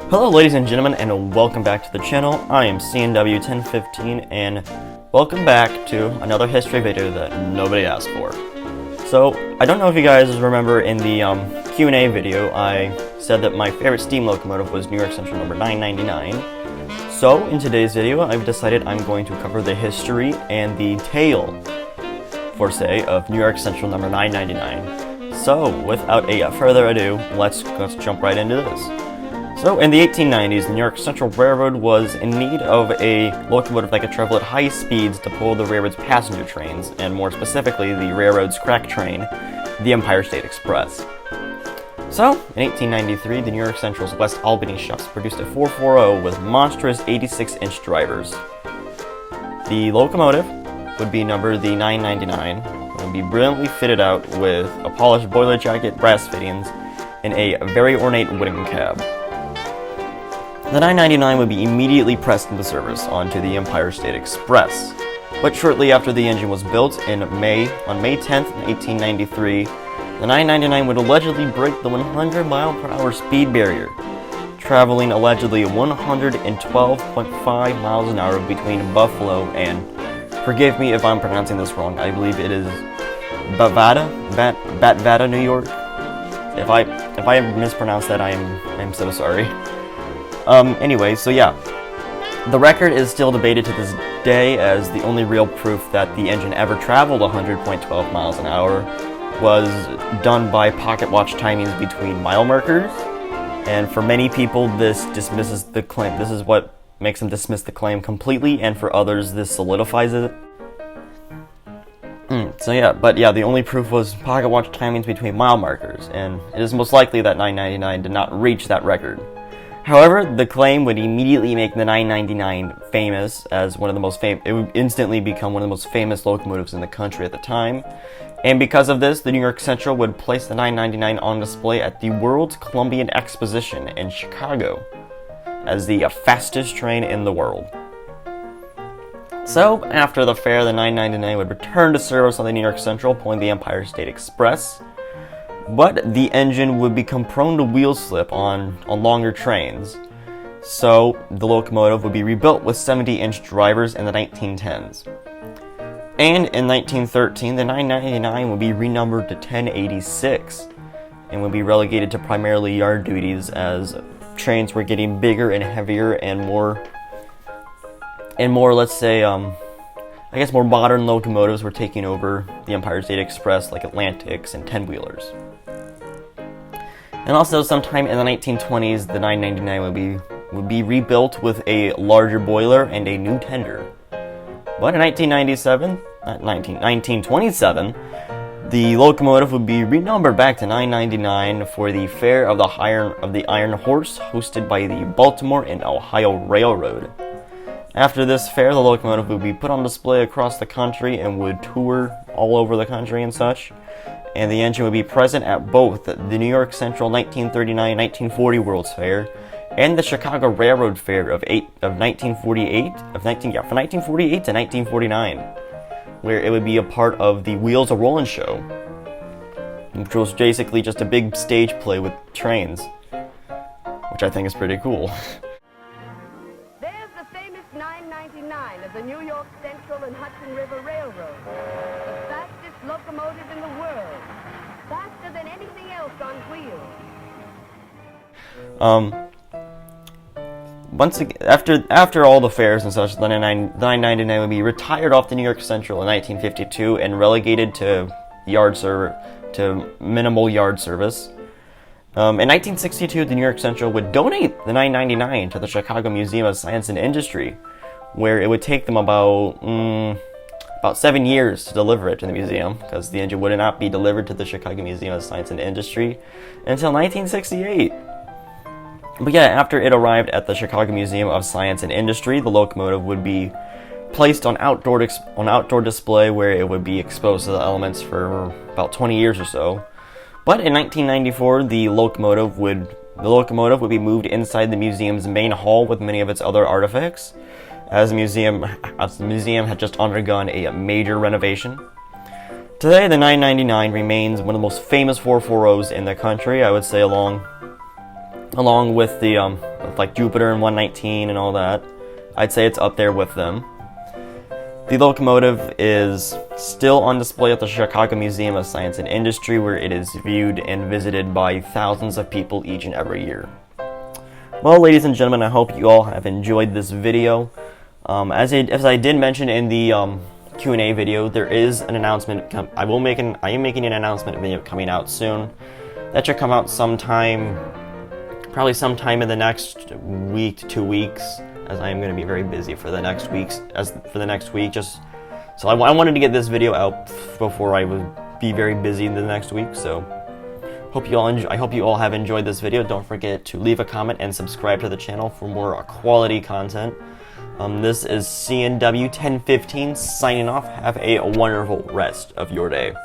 Hello ladies and gentlemen, and welcome back to the channel. I am CNW1015, and welcome back to another history video that nobody asked for. So, I don't know if you guys remember in the Q&A video, I said that my favorite steam locomotive was New York Central number 999. So, in today's video, I've decided I'm going to cover the history and the tale, for say, of New York Central number 999. So, without a further ado, let's jump right into this. So, in the 1890s, the New York Central Railroad was in need of a locomotive that could travel at high speeds to pull the railroad's passenger trains, and more specifically, the railroad's crack train, the Empire State Express. So, in 1893, the New York Central's West Albany shops produced a 440 with monstrous 86-inch drivers. The locomotive would be numbered the 999, and would be brilliantly fitted out with a polished boiler jacket, brass fittings, and a very ornate wooden cab. The 999 would be immediately pressed into service onto the Empire State Express, but shortly after the engine was built on May 10th, 1893, the 999 would allegedly break the 100-mile-per-hour speed barrier, traveling allegedly 112.5 miles an hour between Buffalo and, forgive me if I'm pronouncing this wrong, I believe it is Batvata, New York. If I mispronounce that, I'm so sorry. Anyway, so yeah, the record is still debated to this day as the only real proof that the engine ever traveled 100.12 miles an hour was done by pocket watch timings between mile markers, and for many people this dismisses the claim. This is what makes them dismiss the claim completely, and for others this solidifies it. So yeah, the only proof was pocket watch timings between mile markers, and it is most likely that 999 did not reach that record. However, the claim would immediately make the 999 famous as one of the most famous. It would instantly become one of the most famous locomotives in the country at the time. And because of this, the New York Central would place the 999 on display at the World's Columbian Exposition in Chicago as the fastest train in the world. So, after the fair, the 999 would return to service on the New York Central, pulling the Empire State Express. But the engine would become prone to wheel slip on longer trains, so the locomotive would be rebuilt with 70-inch drivers in the 1910s. And in 1913, the 999 would be renumbered to 1086, and would be relegated to primarily yard duties as trains were getting bigger and heavier and more, let's say, more modern locomotives were taking over the Empire State Express, like Atlantics and 10-wheelers. And also, sometime in the 1920s, the 999 would be rebuilt with a larger boiler and a new tender. But in 1927, the locomotive would be renumbered back to 999 for the Fair of the Iron Horse, hosted by the Baltimore and Ohio Railroad. After this fair, the locomotive would be put on display across the country and would tour all over the country and such. And the engine would be present at both the New York Central 1939-1940 World's Fair and the Chicago Railroad Fair of 1948 to 1949, where it would be a part of the Wheels a Rollin' show, which was basically just a big stage play with trains, which I think is pretty cool. There's the famous 999 of the New York Central and Hudson River Railroad, the fastest locomotive in the world, faster than anything else on wheels. Once again, after all the fairs and such, the 999 would be retired off the New York Central in 1952 and relegated to minimal yard service. In 1962, the New York Central would donate the 999 to the Chicago Museum of Science and Industry, where it would take them about 7 years to deliver it to the museum, because the engine would not be delivered to the Chicago Museum of Science and Industry until 1968. But yeah, after it arrived at the Chicago Museum of Science and Industry, the locomotive would be placed on outdoor display, where it would be exposed to the elements for about 20 years or so. But in 1994, the locomotive would be moved inside the museum's main hall with many of its other artifacts, as the museum had just undergone a major renovation. Today, the 999 remains one of the most famous 440s in the country, I would say, along with the with like Jupiter and 119 and all that. I'd say it's up there with them. The locomotive is still on display at the Chicago Museum of Science and Industry, where it is viewed and visited by thousands of people each and every year. Well, ladies and gentlemen, I hope you all have enjoyed this video. As I did mention in the Q&A video, there is an announcement. I am making an announcement video coming out soon. That should come out probably sometime in the next week to 2 weeks, as I am going to be very busy for the next week. So I wanted to get this video out before I would be very busy in the next week. So I hope you all have enjoyed this video. Don't forget to leave a comment and subscribe to the channel for more quality content. This is CNW 1015 signing off. Have a wonderful rest of your day.